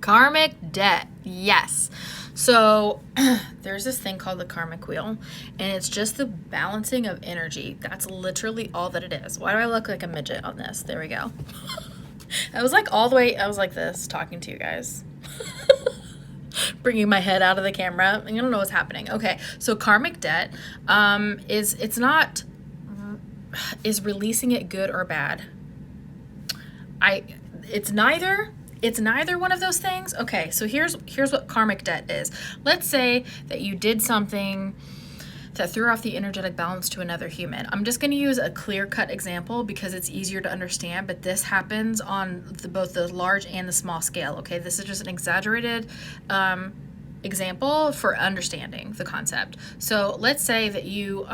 Karmic debt. Yes. So there's this thing called the karmic wheel, and it's just the balancing of energy. That's literally all that it is. Why do I look like a midget on this? There we go. I was like all the way, I was like this talking to you guys. Bringing my head out of the camera. I don't know what's happening. Okay, so karmic debt is releasing it good or bad? It's neither one of those things. Okay, so here's what karmic debt is. Let's say that you did something that threw off the energetic balance to another human. I'm just going to use a clear-cut example because it's easier to understand, but this happens on both the large and the small scale, okay? This is just an exaggerated example for understanding the concept. So let's say that you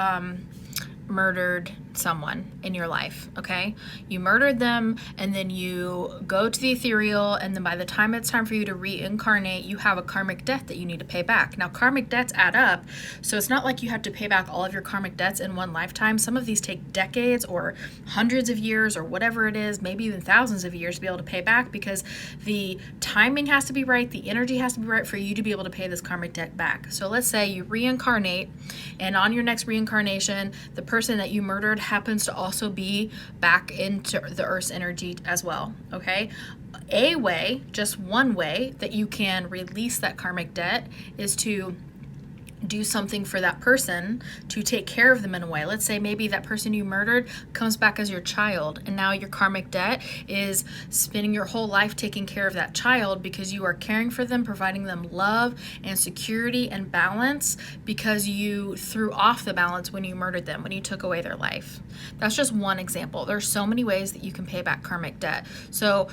murdered someone in your life, okay? You murdered them, and then you go to the ethereal, and then by the time it's time for you to reincarnate, you have a karmic debt that you need to pay back. Now, karmic debts add up, so it's not like you have to pay back all of your karmic debts in one lifetime. Some of these take decades or hundreds of years or whatever it is, maybe even thousands of years to be able to pay back, because the timing has to be right, the energy has to be right for you to be able to pay this karmic debt back. So let's say you reincarnate, and on your next reincarnation, the person that you murdered happens to also be back into the Earth's energy as well, okay? A way, just one way that you can release that karmic debt is to do something for that person to take care of them in a way. Let's say maybe that person you murdered comes back as your child, and now your karmic debt is spending your whole life taking care of that child because you are caring for them, providing them love and security and balance because you threw off the balance when you murdered them, when you took away their life. That's just one example. There's so many ways that you can pay back karmic debt. So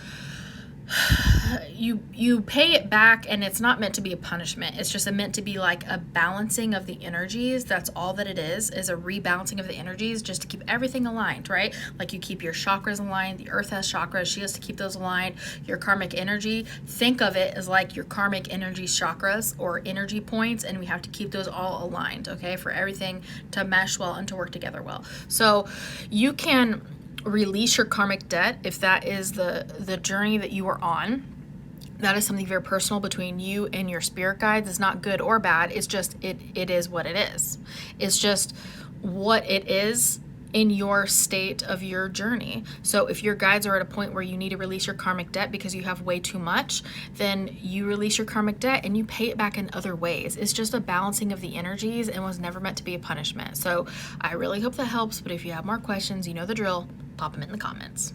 you pay it back, and it's not meant to be a punishment. It's just meant to be like a balancing of the energies. That's all that it is a rebalancing of the energies, just to keep everything aligned, right? Like you keep your chakras aligned. The earth has chakras. She has to keep those aligned. Your karmic energy, think of it as like your karmic energy chakras or energy points, and we have to keep those all aligned, okay, for everything to mesh well and to work together well. So you can release your karmic debt if that is the journey that you are on. That is something very personal between you and your spirit guides. It's not good or bad. It's just it is what it is. It's just what it is in your state of your journey. So if your guides are at a point where you need to release your karmic debt because you have way too much, then you release your karmic debt and you pay it back in other ways. It's just a balancing of the energies and was never meant to be a punishment. So I really hope that helps, but if you have more questions, you know the drill, pop them in the comments.